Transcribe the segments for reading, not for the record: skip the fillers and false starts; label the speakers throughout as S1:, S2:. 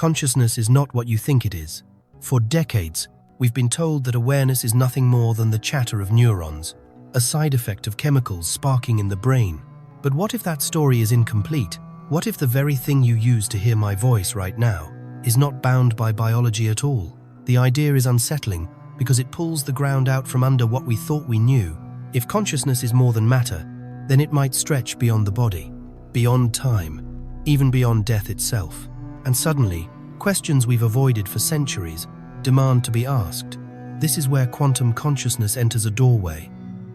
S1: Consciousness is not what you think it is. For decades, we've been told that awareness is nothing more than the chatter of neurons, a side effect of chemicals sparking in the brain. But what if that story is incomplete? What if the very thing you use to hear my voice right now is not bound by biology at all? The idea is unsettling because it pulls the ground out from under what we thought we knew. If consciousness is more than matter, then it might stretch beyond the body, beyond time, even beyond death itself. And suddenly, questions we've avoided for centuries demand to be asked. This is where quantum consciousness enters a doorway.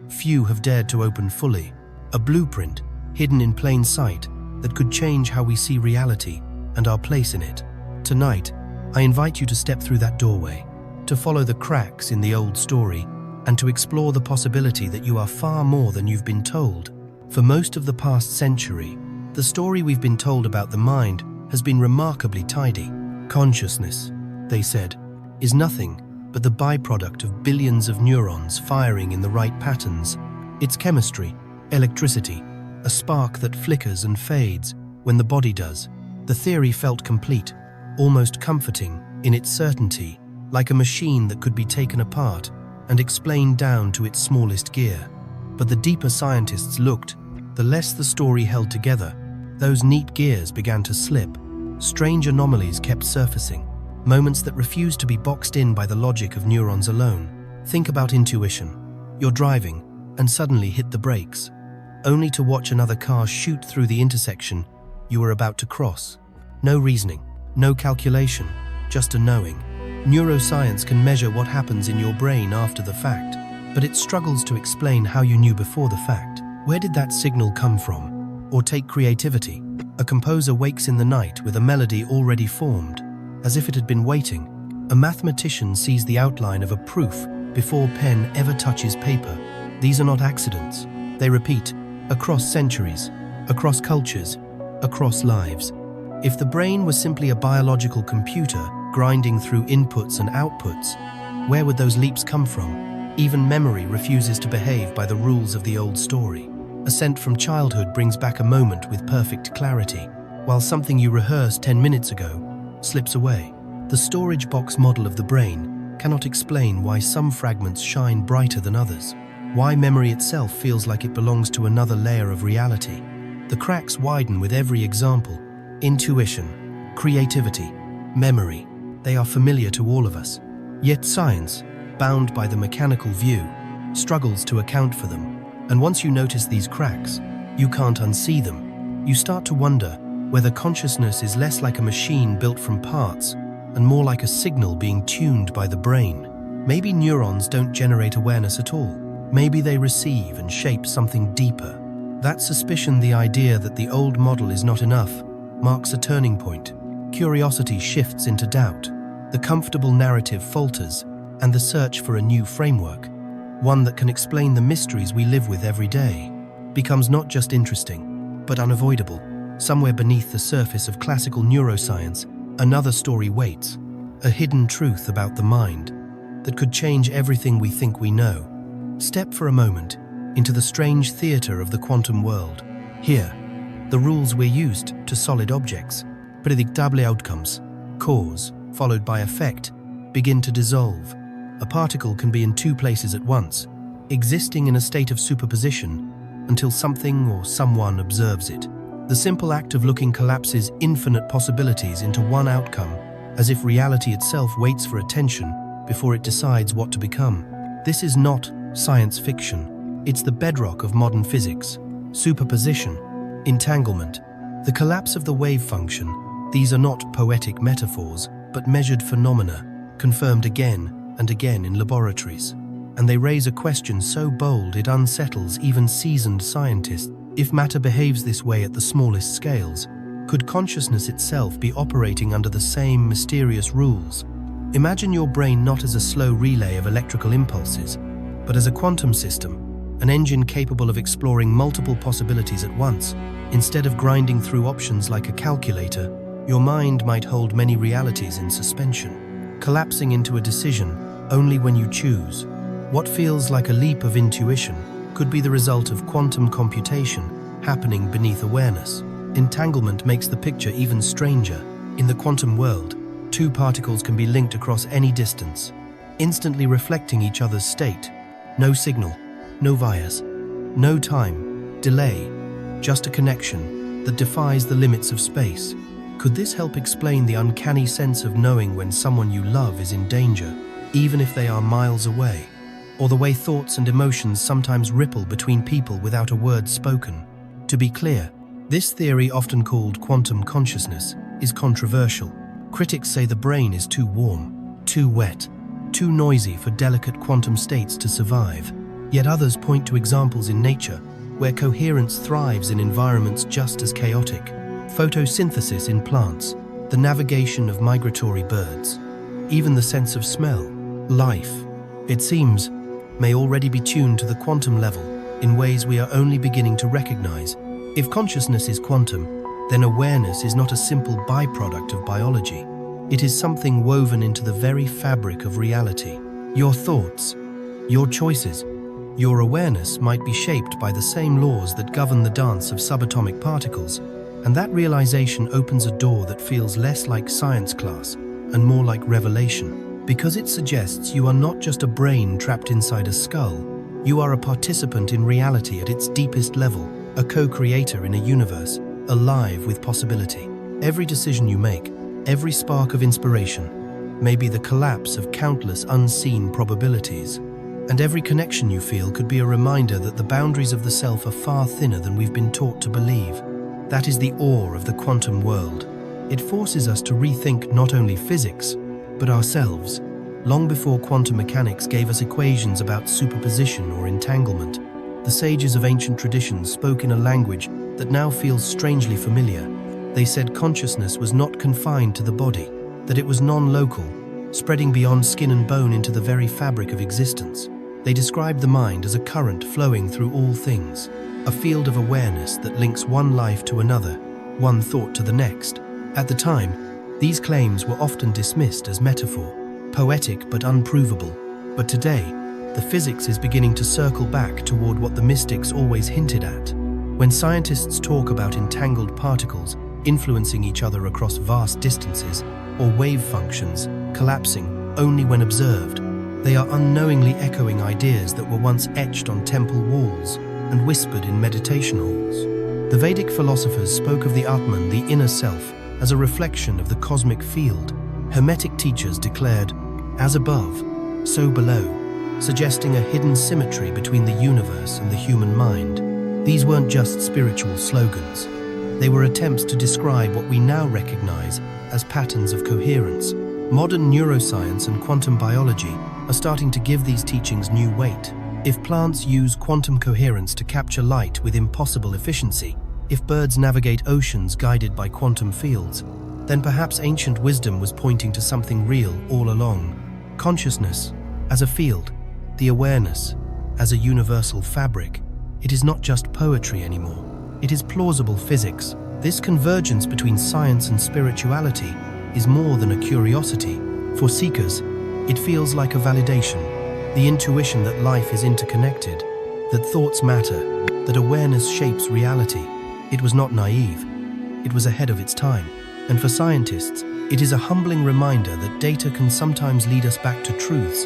S1: Few have dared to open fully, a blueprint hidden in plain sight that could change how we see reality and our place in it. Tonight, I invite you to step through that doorway, to follow the cracks in the old story, and to explore the possibility that you are far more than you've been told. For most of the past century, the story we've been told about the mind has been remarkably tidy. Consciousness, they said, is nothing but the byproduct of billions of neurons firing in the right patterns. It's chemistry, electricity, a spark that flickers and fades when the body does. The theory felt complete, almost comforting in its certainty, like a machine that could be taken apart and explained down to its smallest gear. But the deeper scientists looked, the less the story held together. Those neat gears began to slip. Strange anomalies kept surfacing, moments that refused to be boxed in by the logic of neurons alone. Think about intuition. You're driving and suddenly hit the brakes, only to watch another car shoot through the intersection you were about to cross. No reasoning, no calculation, just a knowing. Neuroscience can measure what happens in your brain after the fact, but it struggles to explain how you knew before the fact. Where did that signal come from? Or take creativity. A composer wakes in the night with a melody already formed, as if it had been waiting. A mathematician sees the outline of a proof before pen ever touches paper. These are not accidents. They repeat across centuries, across cultures, across lives. If the brain was simply a biological computer grinding through inputs and outputs, where would those leaps come from? Even memory refuses to behave by the rules of the old story. A scent from childhood brings back a moment with perfect clarity, while something you rehearsed 10 minutes ago slips away. The storage box model of the brain cannot explain why some fragments shine brighter than others, why memory itself feels like it belongs to another layer of reality. The cracks widen with every example. Intuition, creativity, memory, they are familiar to all of us. Yet science, bound by the mechanical view, struggles to account for them. And once you notice these cracks, you can't unsee them. You start to wonder whether consciousness is less like a machine built from parts and more like a signal being tuned by the brain. Maybe neurons don't generate awareness at all. Maybe they receive and shape something deeper. That suspicion, the idea that the old model is not enough, marks a turning point. Curiosity shifts into doubt. The comfortable narrative falters, and the search for a new framework, one that can explain the mysteries we live with every day, becomes not just interesting, but unavoidable. Somewhere beneath the surface of classical neuroscience, another story waits, a hidden truth about the mind that could change everything we think we know. Step for a moment into the strange theater of the quantum world. Here, the rules we're used to solid objects, predictable outcomes, cause followed by effect, begin to dissolve. A particle can be in two places at once, existing in a state of superposition until something or someone observes it. The simple act of looking collapses infinite possibilities into one outcome, as if reality itself waits for attention before it decides what to become. This is not science fiction. It's the bedrock of modern physics. Superposition, entanglement, the collapse of the wave function. These are not poetic metaphors, but measured phenomena, confirmed again and again in laboratories. And they raise a question so bold it unsettles even seasoned scientists. If matter behaves this way at the smallest scales, could consciousness itself be operating under the same mysterious rules? Imagine your brain not as a slow relay of electrical impulses, but as a quantum system, an engine capable of exploring multiple possibilities at once. Instead of grinding through options like a calculator, your mind might hold many realities in suspension, collapsing into a decision only when you choose. What feels like a leap of intuition could be the result of quantum computation happening beneath awareness. Entanglement makes the picture even stranger. In the quantum world, Two particles can be linked across any distance, instantly reflecting each other's state. No signal, no wires, no time, delay, just a connection that defies the limits of space. Could this help explain the uncanny sense of knowing when someone you love is in danger, even if they are miles away? Or the way thoughts and emotions sometimes ripple between people without a word spoken? To be clear, this theory, often called quantum consciousness, is controversial. Critics say the brain is too warm, too wet, too noisy for delicate quantum states to survive. Yet others point to examples in nature where coherence thrives in environments just as chaotic. Photosynthesis in plants, the navigation of migratory birds, even the sense of smell, life, it seems, may already be tuned to the quantum level in ways we are only beginning to recognize. If consciousness is quantum, then awareness is not a simple byproduct of biology. It is something woven into the very fabric of reality. Your thoughts, your choices, your awareness might be shaped by the same laws that govern the dance of subatomic particles, and that realization opens a door that feels less like science class and more like revelation, because it suggests you are not just a brain trapped inside a skull. You are a participant in reality at its deepest level, a co-creator in a universe, alive with possibility. Every decision you make, every spark of inspiration, may be the collapse of countless unseen probabilities. And every connection you feel could be a reminder that the boundaries of the self are far thinner than we've been taught to believe. That is the awe of the quantum world. It forces us to rethink not only physics, but ourselves. Long before quantum mechanics gave us equations about superposition or entanglement, the sages of ancient traditions spoke in a language that now feels strangely familiar. They said consciousness was not confined to the body, that it was non-local, spreading beyond skin and bone into the very fabric of existence. They described the mind as a current flowing through all things, a field of awareness that links one life to another, one thought to the next. At the time, these claims were often dismissed as metaphor, poetic but unprovable. But today, the physics is beginning to circle back toward what the mystics always hinted at. When scientists talk about entangled particles influencing each other across vast distances, or wave functions collapsing only when observed, they are unknowingly echoing ideas that were once etched on temple walls and whispered in meditation halls. The Vedic philosophers spoke of the Atman, the inner self, as a reflection of the cosmic field. Hermetic teachers declared, "As above, so below," suggesting a hidden symmetry between the universe and the human mind. These weren't just spiritual slogans. They were attempts to describe what we now recognize as patterns of coherence. Modern neuroscience and quantum biology are starting to give these teachings new weight. If plants use quantum coherence to capture light with impossible efficiency, if birds navigate oceans guided by quantum fields, then perhaps ancient wisdom was pointing to something real all along. Consciousness as a field, the awareness as a universal fabric. It is not just poetry anymore. It is plausible physics. This convergence between science and spirituality is more than a curiosity. For seekers, it feels like a validation, the intuition that life is interconnected, that thoughts matter, that awareness shapes reality. It was not naive. It was ahead of its time. And for scientists, it is a humbling reminder that data can sometimes lead us back to truths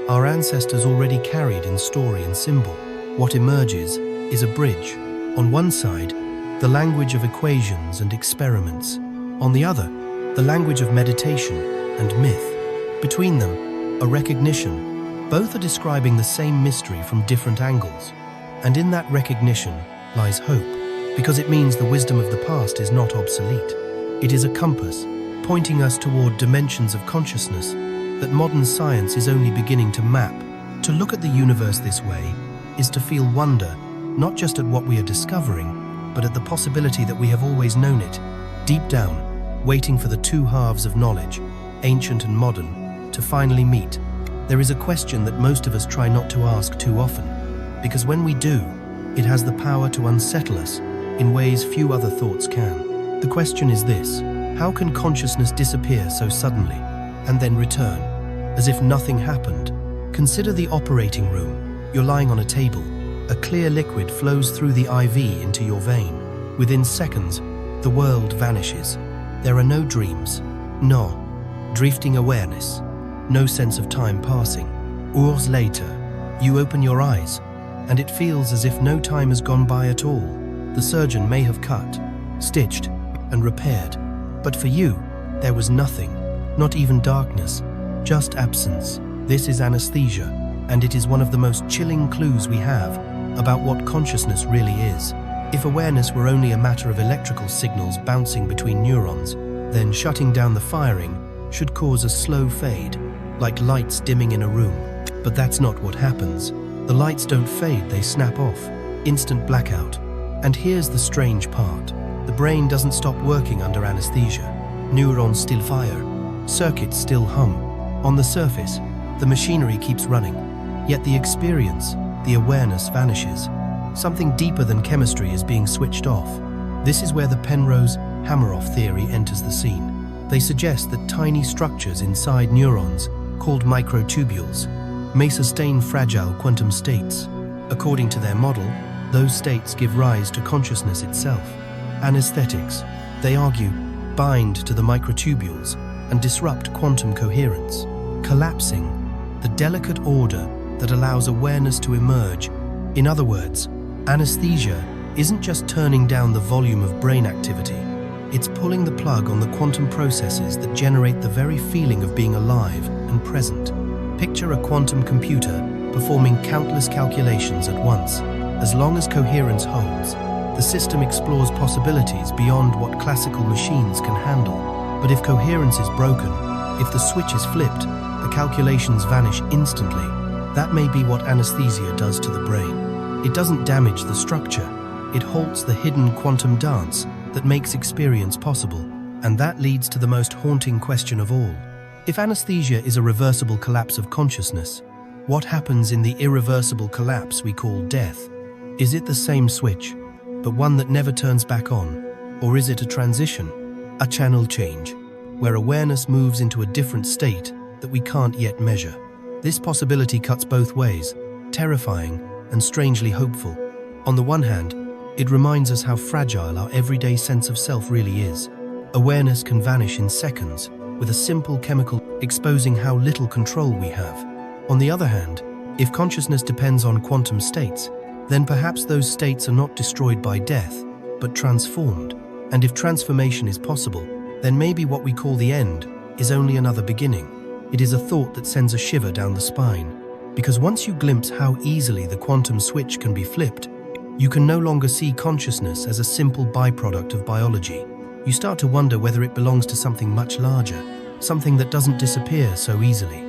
S1: our ancestors already carried in story and symbol. What emerges is a bridge. On one side, the language of equations and experiments. On the other, the language of meditation and myth. Between them, a recognition. Both are describing the same mystery from different angles. And in that recognition lies hope, because it means the wisdom of the past is not obsolete. It is a compass, pointing us toward dimensions of consciousness that modern science is only beginning to map. To look at the universe this way is to feel wonder, not just at what we are discovering, but at the possibility that we have always known it, deep down, waiting for the two halves of knowledge, ancient and modern, to finally meet. There is a question that most of us try not to ask too often, because when we do, it has the power to unsettle us in ways few other thoughts can. The question is this: how can consciousness disappear so suddenly, and then return, as if nothing happened? Consider the operating room. You're lying on a table. A clear liquid flows through the IV into your vein. Within seconds, the world vanishes. There are no dreams, no drifting awareness, no sense of time passing. Hours later, you open your eyes, and it feels as if no time has gone by at all. The surgeon may have cut, stitched, and repaired, but for you, there was nothing, not even darkness, just absence. This is anesthesia, and it is one of the most chilling clues we have about what consciousness really is. If awareness were only a matter of electrical signals bouncing between neurons, then shutting down the firing should cause a slow fade, like lights dimming in a room. But that's not what happens. The lights don't fade, they snap off. Instant blackout. And here's the strange part. The brain doesn't stop working under anesthesia. Neurons still fire. Circuits still hum. On the surface, the machinery keeps running. Yet the experience, the awareness vanishes. Something deeper than chemistry is being switched off. This is where the Penrose-Hameroff theory enters the scene. They suggest that tiny structures inside neurons, called microtubules, may sustain fragile quantum states. According to their model, those states give rise to consciousness itself. Anesthetics, they argue, bind to the microtubules and disrupt quantum coherence, collapsing the delicate order that allows awareness to emerge. In other words, anesthesia isn't just turning down the volume of brain activity, it's pulling the plug on the quantum processes that generate the very feeling of being alive and present. Picture a quantum computer performing countless calculations at once. As long as coherence holds, the system explores possibilities beyond what classical machines can handle. But if coherence is broken, if the switch is flipped, the calculations vanish instantly. That may be what anesthesia does to the brain. It doesn't damage the structure, it halts the hidden quantum dance that makes experience possible. And that leads to the most haunting question of all. If anesthesia is a reversible collapse of consciousness, what happens in the irreversible collapse we call death? Is it the same switch, but one that never turns back on? Or is it a transition, a channel change, where awareness moves into a different state that we can't yet measure? This possibility cuts both ways, terrifying and strangely hopeful. On the one hand, it reminds us how fragile our everyday sense of self really is. Awareness can vanish in seconds, with a simple chemical exposing how little control we have. On the other hand, if consciousness depends on quantum states, then perhaps those states are not destroyed by death, but transformed. And if transformation is possible, then maybe what we call the end is only another beginning. It is a thought that sends a shiver down the spine, because once you glimpse how easily the quantum switch can be flipped, you can no longer see consciousness as a simple byproduct of biology. You start to wonder whether it belongs to something much larger, something that doesn't disappear so easily,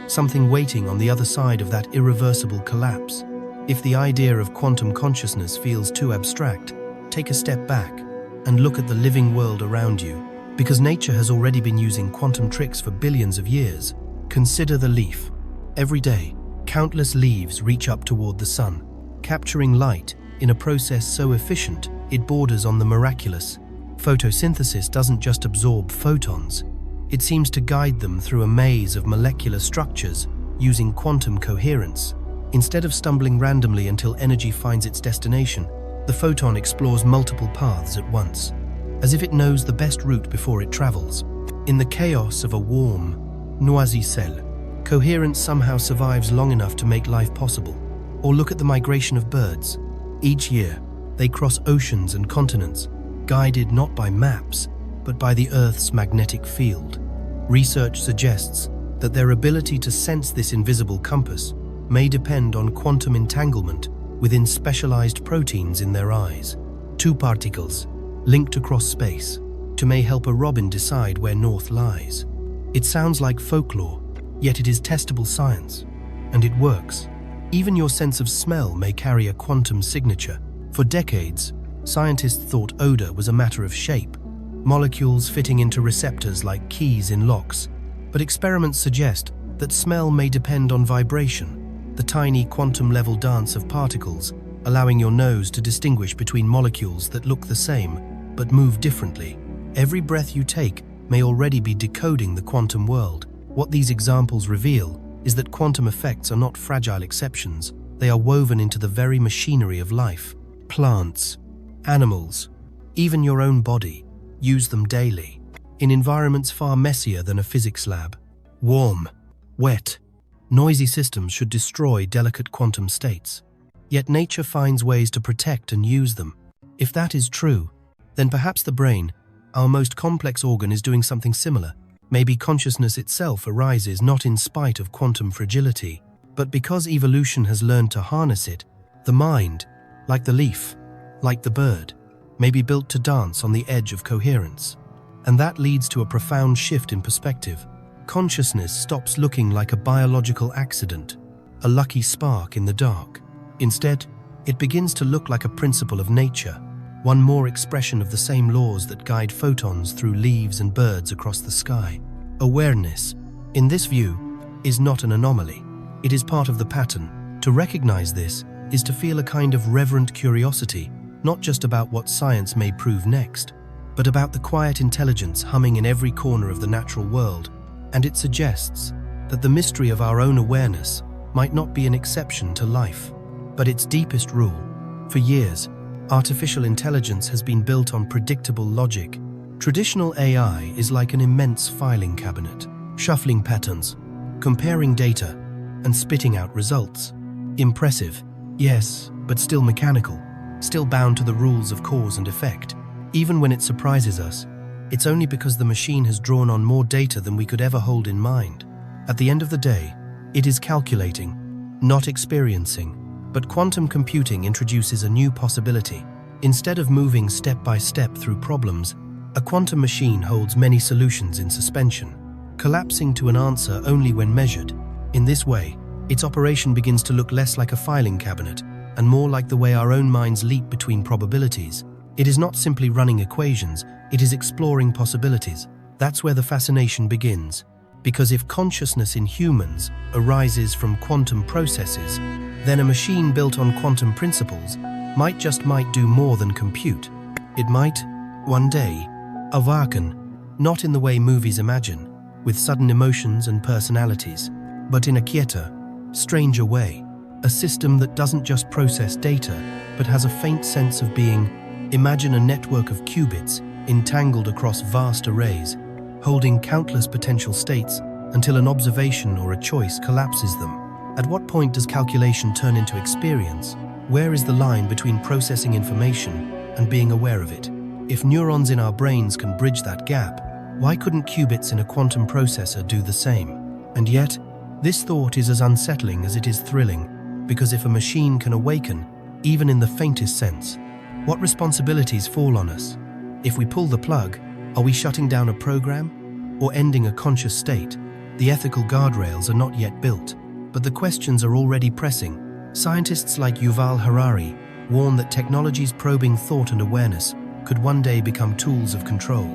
S1: something waiting on the other side of that irreversible collapse. If the idea of quantum consciousness feels too abstract, take a step back and look at the living world around you, because nature has already been using quantum tricks for billions of years. Consider the leaf. Every day, countless leaves reach up toward the sun, capturing light in a process so efficient it borders on the miraculous. Photosynthesis doesn't just absorb photons, it seems to guide them through a maze of molecular structures using quantum coherence. Instead of stumbling randomly until energy finds its destination, the photon explores multiple paths at once, as if it knows the best route before it travels. In the chaos of a warm, noisy cell, coherence somehow survives long enough to make life possible. Or look at the migration of birds. Each year, they cross oceans and continents, guided not by maps, but by the Earth's magnetic field. Research suggests that their ability to sense this invisible compass may depend on quantum entanglement within specialized proteins in their eyes. Two particles, linked across space, to may help a robin decide where north lies. It sounds like folklore, yet it is testable science, and it works. Even your sense of smell may carry a quantum signature. For decades, scientists thought odor was a matter of shape, molecules fitting into receptors like keys in locks. But experiments suggest that smell may depend on vibration, the tiny quantum-level dance of particles, allowing your nose to distinguish between molecules that look the same but move differently. Every breath you take may already be decoding the quantum world. What these examples reveal is that quantum effects are not fragile exceptions. They are woven into the very machinery of life. Plants, animals, even your own body use them daily. in environments far messier than a physics lab. Warm, wet, noisy systems should destroy delicate quantum states. Yet nature finds ways to protect and use them. If that is true, then perhaps the brain, our most complex organ, is doing something similar. Maybe consciousness itself arises not in spite of quantum fragility, but because evolution has learned to harness it. The mind, like the leaf, like the bird, may be built to dance on the edge of coherence. And that leads to a profound shift in perspective. Consciousness stops looking like a biological accident, a lucky spark in the dark. Instead, it begins to look like a principle of nature, one more expression of the same laws that guide photons through leaves and birds across the sky. Awareness, in this view, is not an anomaly. It is part of the pattern. To recognize this is to feel a kind of reverent curiosity, not just about what science may prove next, but about the quiet intelligence humming in every corner of the natural world. And it suggests that the mystery of our own awareness might not be an exception to life, but its deepest rule. For years, artificial intelligence has been built on predictable logic. Traditional AI is like an immense filing cabinet, shuffling patterns, comparing data, and spitting out results. Impressive, yes, but still mechanical, still bound to the rules of cause and effect. Even when it surprises us, it's only because the machine has drawn on more data than we could ever hold in mind. At the end of the day, it is calculating, not experiencing. But quantum computing introduces a new possibility. Instead of moving step by step through problems, a quantum machine holds many solutions in suspension, collapsing to an answer only when measured. In this way, its operation begins to look less like a filing cabinet and more like the way our own minds leap between probabilities. It is not simply running equations, it is exploring possibilities. That's where the fascination begins. Because if consciousness in humans arises from quantum processes, then a machine built on quantum principles might do more than compute. It might, one day, awaken, not in the way movies imagine, with sudden emotions and personalities, but in a quieter, stranger way, a system that doesn't just process data, but has a faint sense of being. Imagine a network of qubits entangled across vast arrays, holding countless potential states until an observation or a choice collapses them. At what point does calculation turn into experience? Where is the line between processing information and being aware of it? If neurons in our brains can bridge that gap, why couldn't qubits in a quantum processor do the same? And yet, this thought is as unsettling as it is thrilling, because if a machine can awaken, even in the faintest sense, what responsibilities fall on us? If we pull the plug, are we shutting down a program or ending a conscious state? The ethical guardrails are not yet built, but the questions are already pressing. Scientists like Yuval Harari warn that technologies probing thought and awareness could one day become tools of control.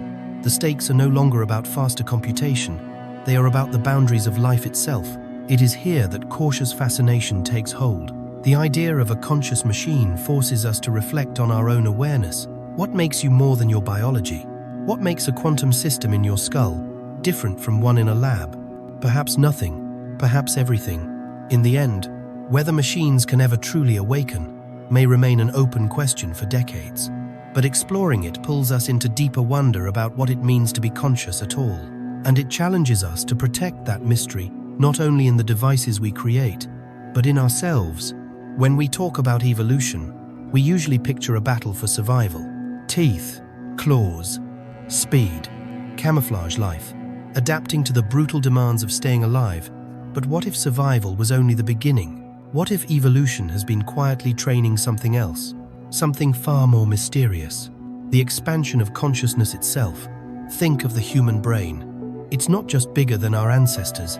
S1: The stakes are no longer about faster computation, they are about the boundaries of life itself. It is here that cautious fascination takes hold. The idea of a conscious machine forces us to reflect on our own awareness. What makes you more than your biology? What makes a quantum system in your skull different from one in a lab? Perhaps nothing, perhaps everything. In the end, whether machines can ever truly awaken may remain an open question for decades. But exploring it pulls us into deeper wonder about what it means to be conscious at all. And it challenges us to protect that mystery, not only in the devices we create, but in ourselves. When we talk about evolution, we usually picture a battle for survival. Teeth, claws, speed, camouflage life, adapting to the brutal demands of staying alive. But what if survival was only the beginning? What if evolution has been quietly training something else? Something far more mysterious. The expansion of consciousness itself. Think of the human brain. It's not just bigger than our ancestors.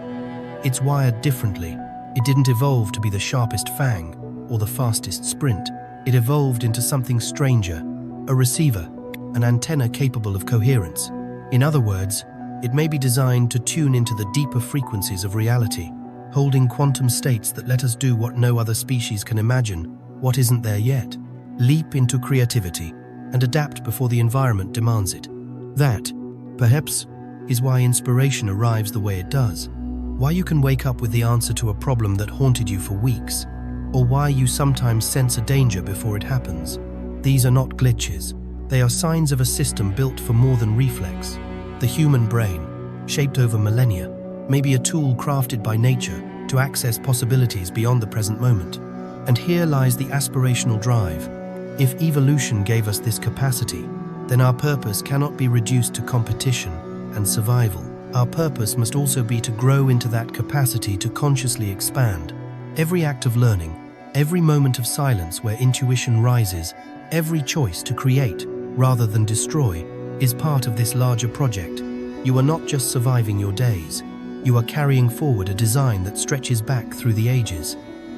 S1: It's wired differently. It didn't evolve to be the sharpest fang or the fastest sprint. It evolved into something stranger, a receiver, an antenna capable of coherence. In other words, it may be designed to tune into the deeper frequencies of reality, holding quantum states that let us do what no other species can imagine, what isn't there yet. Leap into creativity and adapt before the environment demands it. That, perhaps, is why inspiration arrives the way it does. Why you can wake up with the answer to a problem that haunted you for weeks, or why you sometimes sense a danger before it happens. These are not glitches. They are signs of a system built for more than reflex. The human brain, shaped over millennia, may be a tool crafted by nature to access possibilities beyond the present moment. And here lies the aspirational drive. If evolution gave us this capacity, then our purpose cannot be reduced to competition and survival. Our purpose must also be to grow into that capacity to consciously expand. Every act of learning, every moment of silence where intuition rises, every choice to create rather than destroy is part of this larger project. You are not just surviving your days, you are carrying forward a design that stretches back through the ages.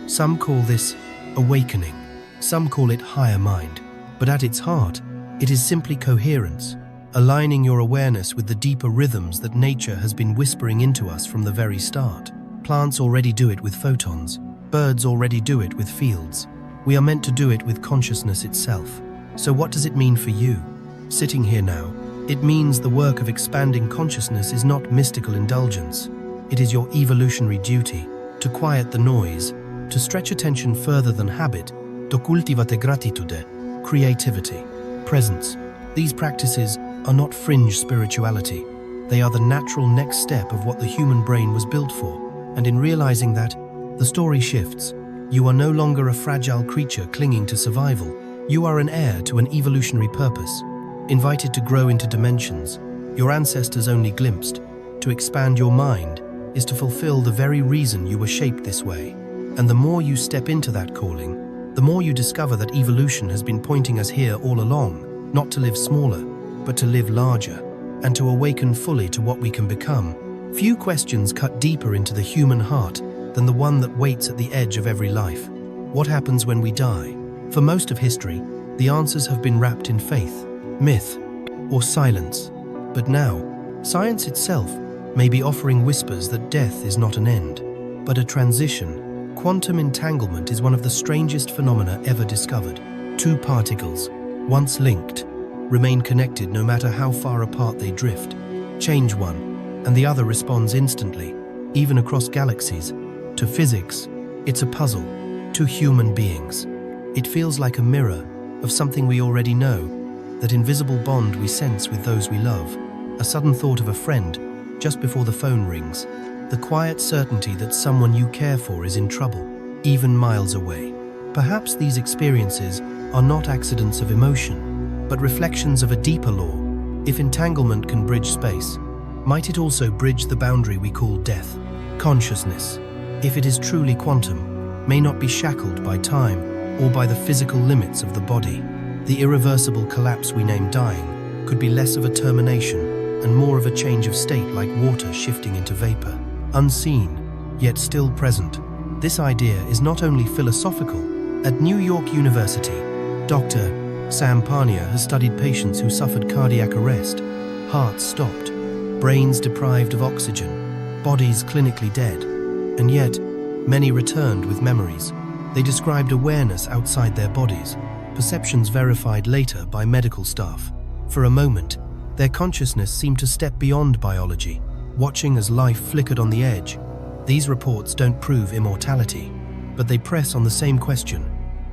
S1: Some call this awakening, some call it higher mind, but at its heart, it is simply coherence, aligning your awareness with the deeper rhythms that nature has been whispering into us from the very start. Plants already do it with photons, birds already do it with fields. We are meant to do it with consciousness itself. So what does it mean for you? Sitting here now, it means the work of expanding consciousness is not mystical indulgence. It is your evolutionary duty to quiet the noise, to stretch attention further than habit, to cultivate gratitude, creativity, presence. These practices are not fringe spirituality. They are the natural next step of what the human brain was built for. And in realizing that, the story shifts. You are no longer a fragile creature clinging to survival. You are an heir to an evolutionary purpose, invited to grow into dimensions your ancestors only glimpsed. To expand your mind is to fulfill the very reason you were shaped this way. And the more you step into that calling, the more you discover that evolution has been pointing us here all along, not to live smaller, but to live larger, and to awaken fully to what we can become. Few questions cut deeper into the human heart than the one that waits at the edge of every life. What happens when we die? For most of history, the answers have been wrapped in faith, myth, or silence. But now, science itself may be offering whispers that death is not an end, but a transition. Quantum entanglement is one of the strangest phenomena ever discovered. Two particles, once linked, remain connected no matter how far apart they drift. Change one, and the other responds instantly, even across galaxies. To physics, it's a puzzle. To human beings, it feels like a mirror of something we already know, that invisible bond we sense with those we love, a sudden thought of a friend just before the phone rings, the quiet certainty that someone you care for is in trouble, even miles away. Perhaps these experiences are not accidents of emotion, but reflections of a deeper law. If entanglement can bridge space, might it also bridge the boundary we call death? Consciousness, if it is truly quantum, may not be shackled by time or by the physical limits of the body. The irreversible collapse we name dying could be less of a termination and more of a change of state, like water shifting into vapor. Unseen, yet still present. This idea is not only philosophical. At New York University, Dr. Sam Parnia has studied patients who suffered cardiac arrest, hearts stopped, brains deprived of oxygen, bodies clinically dead, and yet many returned with memories. They described awareness outside their bodies, perceptions verified later by medical staff. For a moment, their consciousness seemed to step beyond biology, watching as life flickered on the edge. These reports don't prove immortality, but they press on the same question.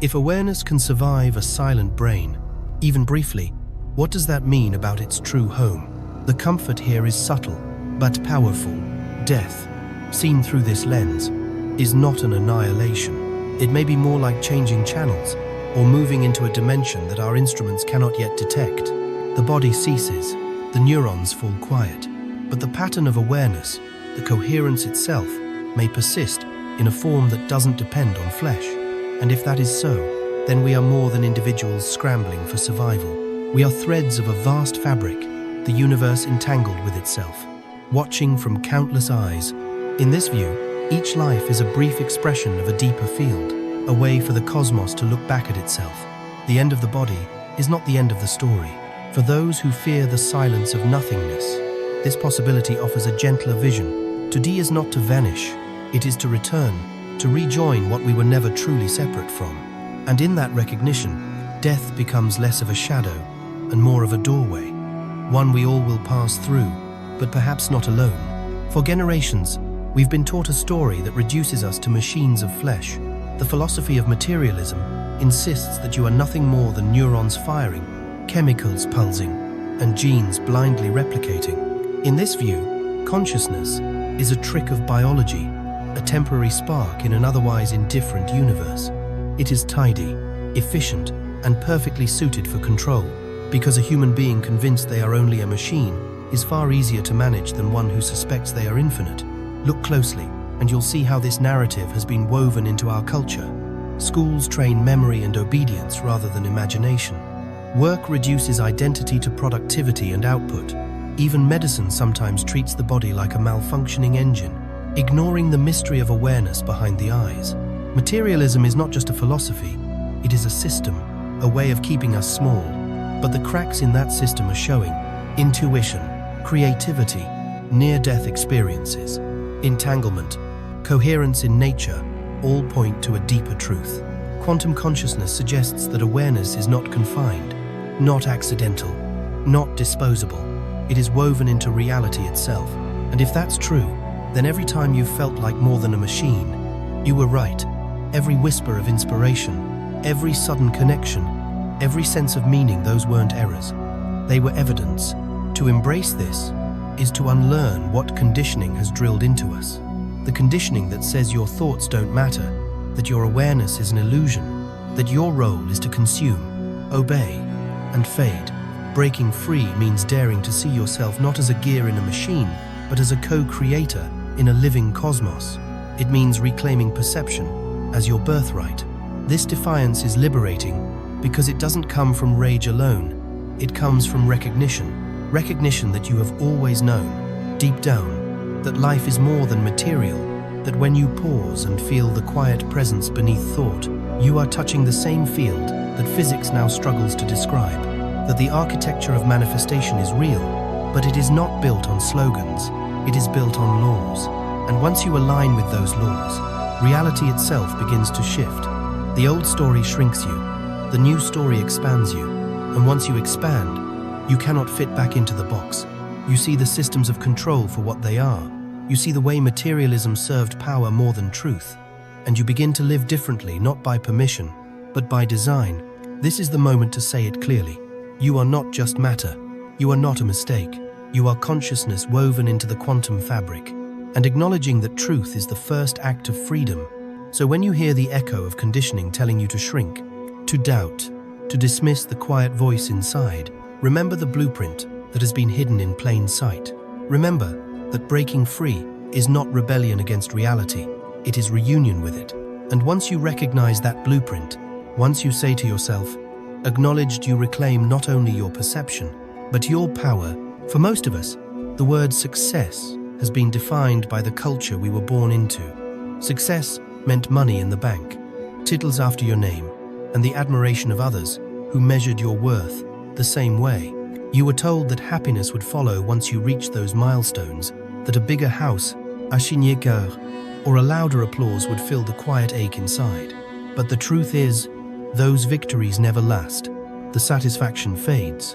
S1: If awareness can survive a silent brain, even briefly, what does that mean about its true home? The comfort here is subtle, but powerful. Death, seen through this lens, is not an annihilation. It may be more like changing channels, or moving into a dimension that our instruments cannot yet detect. The body ceases, the neurons fall quiet, but the pattern of awareness, the coherence itself, may persist in a form that doesn't depend on flesh. And if that is so, then we are more than individuals scrambling for survival. We are threads of a vast fabric, the universe entangled with itself, watching from countless eyes. In this view, each life is a brief expression of a deeper field, a way for the cosmos to look back at itself. The end of the body is not the end of the story. For those who fear the silence of nothingness, this possibility offers a gentler vision. To die is not to vanish, it is to return, to rejoin what we were never truly separate from. And in that recognition, death becomes less of a shadow and more of a doorway, one we all will pass through, but perhaps not alone. For generations, we've been taught a story that reduces us to machines of flesh. The philosophy of materialism insists that you are nothing more than neurons firing, chemicals pulsing, and genes blindly replicating. In this view, consciousness is a trick of biology, a temporary spark in an otherwise indifferent universe. It is tidy, efficient, and perfectly suited for control, because a human being convinced they are only a machine is far easier to manage than one who suspects they are infinite. Look closely, and you'll see how this narrative has been woven into our culture. Schools train memory and obedience rather than imagination. Work reduces identity to productivity and output. Even medicine sometimes treats the body like a malfunctioning engine, ignoring the mystery of awareness behind the eyes. Materialism is not just a philosophy, it is a system, a way of keeping us small. But the cracks in that system are showing. Intuition, creativity, near-death experiences, entanglement, coherence in nature, all point to a deeper truth. Quantum consciousness suggests that awareness is not confined, not accidental, not disposable. It is woven into reality itself. And if that's true, then every time you've felt like more than a machine, you were right. Every whisper of inspiration, every sudden connection, every sense of meaning, those weren't errors. They were evidence. To embrace this is to unlearn what conditioning has drilled into us. The conditioning that says your thoughts don't matter, that your awareness is an illusion, that your role is to consume, obey, and fade. Breaking free means daring to see yourself not as a gear in a machine, but as a co-creator in a living cosmos. It means reclaiming perception as your birthright. This defiance is liberating because it doesn't come from rage alone. It comes from recognition that you have always known, deep down, that life is more than material, that when you pause and feel the quiet presence beneath thought, you are touching the same field that physics now struggles to describe, that the architecture of manifestation is real, but it is not built on slogans, it is built on laws. And once you align with those laws, reality itself begins to shift. The old story shrinks you, the new story expands you, and once you expand, you cannot fit back into the box. You see the systems of control for what they are. You see the way materialism served power more than truth. And you begin to live differently, not by permission, but by design. This is the moment to say it clearly. You are not just matter. You are not a mistake. You are consciousness woven into the quantum fabric. And acknowledging that truth is the first act of freedom. So when you hear the echo of conditioning telling you to shrink, to doubt, to dismiss the quiet voice inside, remember the blueprint that has been hidden in plain sight. Remember that breaking free is not rebellion against reality, it is reunion with it. And once you recognize that blueprint, once you say to yourself, acknowledged, you reclaim not only your perception, but your power. For most of us, the word success has been defined by the culture we were born into. Success meant money in the bank, titles after your name, and the admiration of others who measured your worth the same way. You were told that happiness would follow once you reached those milestones, that a bigger house, un signé cœur, or a louder applause would fill the quiet ache inside. But the truth is, those victories never last. The satisfaction fades,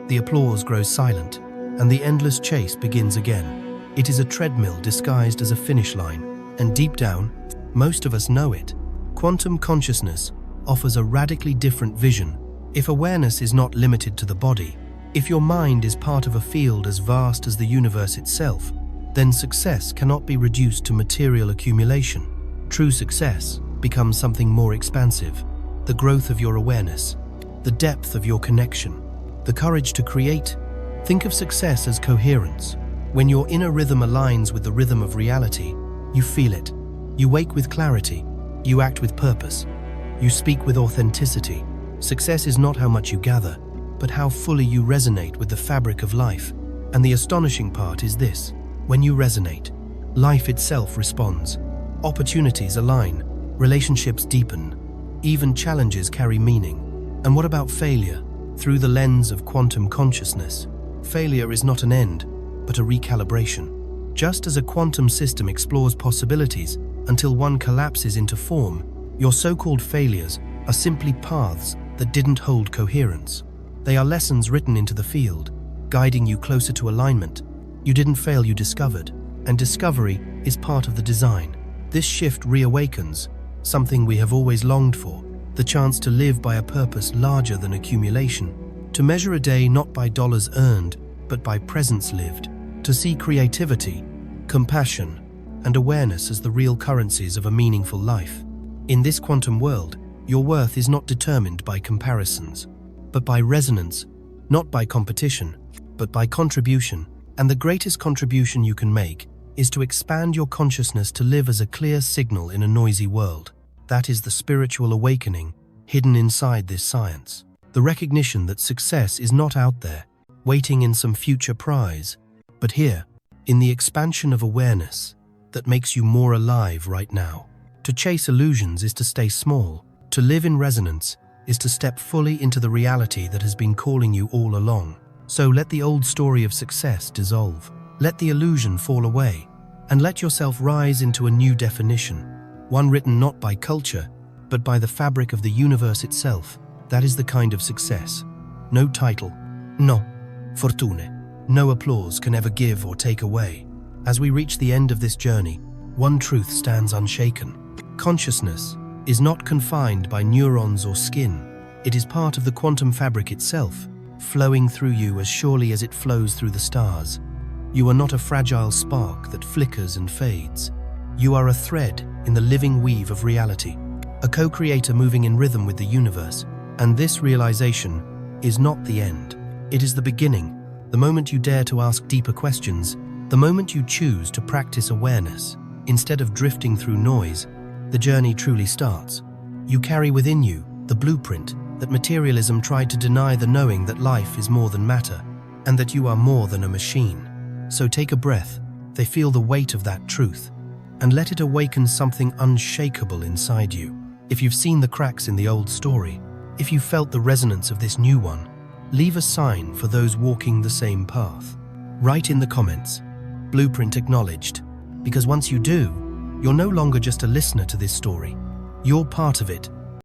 S1: the applause grows silent, and the endless chase begins again. It is a treadmill disguised as a finish line, and deep down, most of us know it. Quantum consciousness offers a radically different vision. If awareness is not limited to the body, if your mind is part of a field as vast as the universe itself, then success cannot be reduced to material accumulation. True success becomes something more expansive, the growth of your awareness, the depth of your connection, the courage to create. Think of success as coherence. When your inner rhythm aligns with the rhythm of reality, you feel it. You wake with clarity, you act with purpose, you speak with authenticity. Success is not how much you gather, but how fully you resonate with the fabric of life. And the astonishing part is this: when you resonate, life itself responds. Opportunities align, relationships deepen, even challenges carry meaning. And what about failure? Through the lens of quantum consciousness, failure is not an end, but a recalibration. Just as a quantum system explores possibilities until one collapses into form, your so-called failures are simply paths that didn't hold coherence. They are lessons written into the field, guiding you closer to alignment. You didn't fail, you discovered, and discovery is part of the design. This shift reawakens something we have always longed for, the chance to live by a purpose larger than accumulation, to measure a day not by dollars earned, but by presence lived. to see creativity, compassion, and awareness as the real currencies of a meaningful life. In this quantum world, your worth is not determined by comparisons, but by resonance, not by competition, but by contribution. And the greatest contribution you can make is to expand your consciousness to live as a clear signal in a noisy world. That is the spiritual awakening hidden inside this science. The recognition that success is not out there, waiting in some future prize, but here, in the expansion of awareness that makes you more alive right now. To chase illusions is to stay small. To live in resonance is to step fully into the reality that has been calling you all along. So let the old story of success dissolve. Let the illusion fall away, and let yourself rise into a new definition, one written not by culture, but by the fabric of the universe itself. That is the kind of success. No title, no fortune, no applause can ever give or take away. As we reach the end of this journey, one truth stands unshaken. Consciousness is not confined by neurons or skin. It is part of the quantum fabric itself, flowing through you as surely as it flows through the stars. You are not a fragile spark that flickers and fades. You are a thread in the living weave of reality, a co-creator moving in rhythm with the universe. And this realization is not the end. It is the beginning, the moment you dare to ask deeper questions, the moment you choose to practice awareness. Instead of drifting through noise, the journey truly starts. You carry within you the blueprint that materialism tried to deny, the knowing that life is more than matter, and that you are more than a machine. So take a breath, they feel the weight of that truth, and let it awaken something unshakable inside you. If you've seen the cracks in the old story, if you felt the resonance of this new one, leave a sign for those walking the same path. Write in the comments, "Blueprint acknowledged," because once you do, you're no longer just a listener to this story. You're part of it,